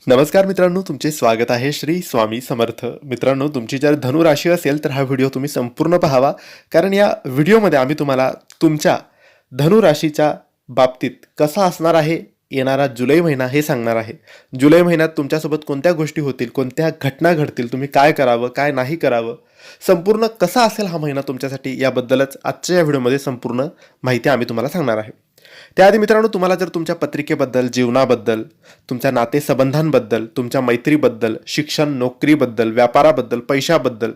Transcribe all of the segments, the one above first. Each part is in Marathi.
नमस्कार मित्रांनो, तुमचे स्वागत आहे श्री स्वामी समर्थ. मित्रांनो, तुमची जर धनु राशी असेल तर हा व्हिडिओ तुम्ही संपूर्ण पाहावा, कारण या व्हिडिओमध्ये आम्ही तुम्हाला तुमच्या धनु राशीच्या बाबतीत कसा असणार आहे येणारा जुलै महिना हे सांगणार आहे. जुलै महिन्यात तुमच्यासोबत कोणत्या गोष्टी होतील, कोणत्या घटना घडतील, तुम्ही काय करावं काय नाही करावं, संपूर्ण कसा असेल हा महिना तुमच्यासाठी, याबद्दलच आजच्या या व्हिडिओमध्ये संपूर्ण माहिती आम्ही तुम्हाला सांगणार आहे. त्याआधी मित्रांनो, तुम्हाला जर तुमच्या पत्रिकेबद्दल, जीवनाबद्दल, तुमच्या नातेसंबंधांबद्दल, तुमच्या मैत्रीबद्दल, शिक्षण नोकरीबद्दल, व्यापाराबद्दल, पैशाबद्दल,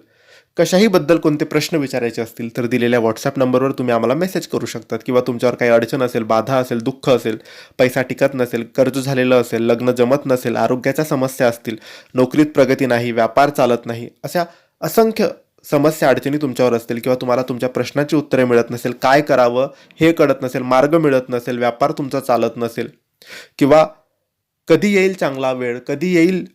कशाही बद्दल कोणते प्रश्न विचारायचे असतील तर दिलेल्या व्हॉट्सअप नंबरवर तुम्ही आम्हाला मेसेज करू शकतात. किंवा तुमच्यावर काही अडचण असेल, बाधा असेल, दुःख असेल, पैसा टिकत नसेल, कर्ज झालेलं असेल, लग्न जमत नसेल, आरोग्याच्या समस्या असतील, नोकरीत प्रगती नाही, व्यापार चालत नाही, अशा असंख्य समस्या अडचणी तुमच्यावर असतील, किंवा तुम्हाला तुमच्या प्रश्नाची उत्तरे मिळत नसेल, काय करावं हे कळत नसेल, मार्ग मिळत नसेल, व्यापार तुमचा चालत नसेल, किंवा कधी येईल चांगला वेळ, कधी येईल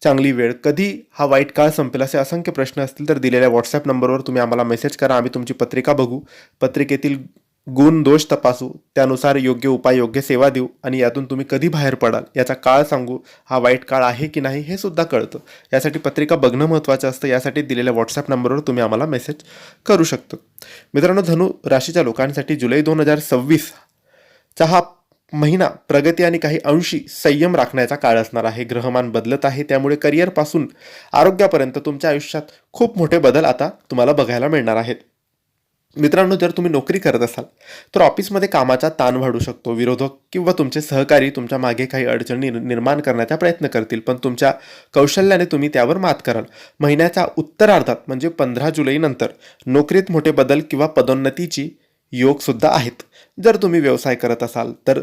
चांगली वेळ, कधी हा वाईट काळ संपेल, असे असंख्य प्रश्न असतील तर दिलेल्या व्हॉट्सअप नंबरवर तुम्ही आम्हाला मेसेज करा. आम्ही तुमची पत्रिका बघू, पत्रिकेतील गुण दोष तपासू, त्यानुसार योग्य उपाय, योग्य सेवा देऊ, आणि यातून तुम्ही कधी बाहेर पडाल याचा काळ सांगू. हा वाईट काळ आहे की नाही हे सुद्धा कळतं. यासाठी पत्रिका बघणं महत्त्वाचं असतं. यासाठी दिलेल्या व्हॉट्सअप नंबरवर तुम्ही आम्हाला मेसेज करू शकतो. मित्रांनो, धनु राशीच्या लोकांसाठी जुलै 2026 चा हा महिना प्रगती आणि काही अंशी संयम राखण्याचा काळ असणार आहे. ग्रहमान बदलत आहे, त्यामुळे करिअरपासून आरोग्यापर्यंत तुमच्या आयुष्यात खूप मोठे बदल आता तुम्हाला बघायला मिळणार आहेत. मित्रांनो, जर तुम्ही नोकरी करत असाल तर ऑफिसमध्ये कामाचा ताण वाढू शकतो. विरोधक किंवा तुमचे सहकारी तुमच्या मागे काही अडचणी निर्माण करण्याचा प्रयत्न करतील, पण तुमच्या कौशल्याने तुम्ही त्यावर मात कराल. महिन्याच्या उत्तरार्धात म्हणजे 15 जुलै नंतर नोकरीत मोठे बदल किंवा पदोन्नतीची योग सुद्धा आहेत. जर तुम्ही व्यवसाय करत असाल, तर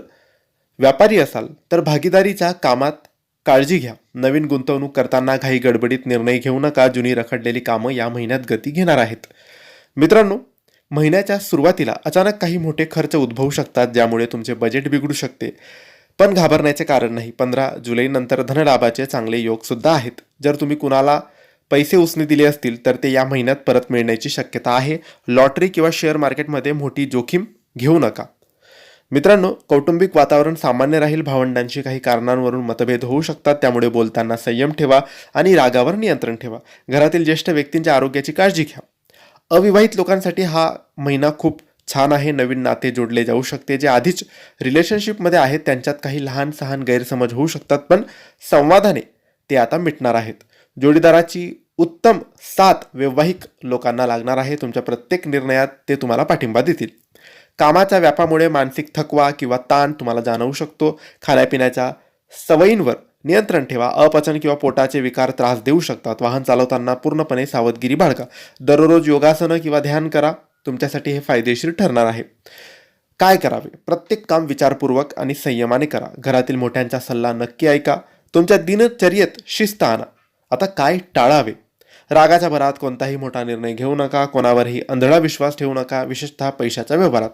व्यापारी असाल तर भागीदारीच्या कामात काळजी घ्या. नवीन गुंतवणूक करताना घाई गडबडीत निर्णय घेऊ नका. जुनी रखडलेली कामं या महिन्यात गती घेणार आहेत. मित्रांनो, महिन्याच्या सुरुवातीला अचानक काही मोठे खर्च उद्भवू शकतात, ज्यामुळे तुमचे बजेट बिघडू शकते, पण घाबरण्याचे कारण नाही. 15 जुलै नंतर धनलाभाचे चांगले योग सुद्धा आहेत. जर तुम्ही कुणाला पैसे उसने दिले असतील तर ते या महिन्यात परत मिळण्याची शक्यता आहे. लॉटरी किंवा शेअर मार्केटमध्ये मोठी जोखीम घेऊ नका. मित्रांनो, कौटुंबिक वातावरण सामान्य राहील. भावंडांशी काही कारणांवरून मतभेद होऊ शकतात, त्यामुळे बोलताना संयम ठेवा आणि रागावर नियंत्रण ठेवा. घरातील ज्येष्ठ व्यक्तींच्या आरोग्याची काळजी घ्या. अविवाहित लोकांसाठी हा महिना खूप छान आहे. नवीन नाते जोडले जाऊ शकते. जे आधीच रिलेशनशिपमध्ये आहेत त्यांच्यात काही लहान सहान गैरसमज होऊ शकतात, पण संवादाने ते आता मिटणार आहेत. जोडीदाराची उत्तम साथ वैवाहिक लोकांना लागणार आहे. तुमच्या प्रत्येक निर्णयात ते तुम्हाला पाठिंबा देतील. कामाच्या व्यापामुळे मानसिक थकवा किंवा ताण तुम्हाला जाणवू शकतो. खाण्यापिण्याच्या सवयींवर नियंत्रण ठेवा. अपचन किंवा पोटाचे विकार त्रास देऊ शकतात. वाहन चालवताना पूर्णपणे सावधगिरी बाळगा. दररोज योगासनं किंवा ध्यान करा. तुमच्यासाठी हे फायदेशीर ठरणार आहे. काय करावे? प्रत्येक काम विचारपूर्वक आणि संयमाने करा. घरातील मोठ्यांचा सल्ला नक्की ऐका. तुमच्या दिनचर्येत शिस्त आणा. आता काय टाळावे? रागाच्या भरात कोणताही मोठा निर्णय घेऊ नका. कोणावरही अंधळा विश्वास ठेवू नका, विशेषतः पैशाच्या व्यवहारात.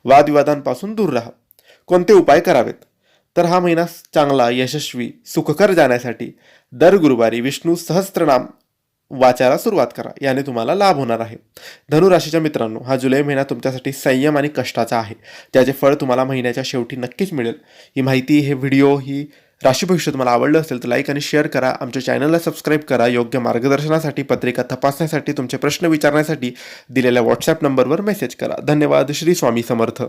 वादविवादांपासून दूर राहा. कोणते उपाय करावेत? तर हा महिना चांगला, यशस्वी, सुखकर जाण्यासाठी दर गुरुवारी विष्णू सहस्त्रनाम वाचायला सुरुवात करा. याने तुम्हाला लाभ होणार आहे. धनुराशीच्या मित्रांनो, हा जुलै महिना तुमच्यासाठी संयम आणि कष्टाचा आहे, ज्याचे फळ तुम्हाला महिन्याच्या शेवटी नक्कीच मिळेल. ही माहिती, हे व्हिडिओ, ही राशी भविष्य तुम्हाला आवडलं असेल तर लाईक आणि शेअर करा. आमच्या चॅनलला सबस्क्राईब करा. योग्य मार्गदर्शनासाठी, पत्रिका तपासण्यासाठी, तुमचे प्रश्न विचारण्यासाठी दिलेल्या व्हॉट्सअप नंबरवर मेसेज करा. धन्यवाद. श्री स्वामी समर्थ.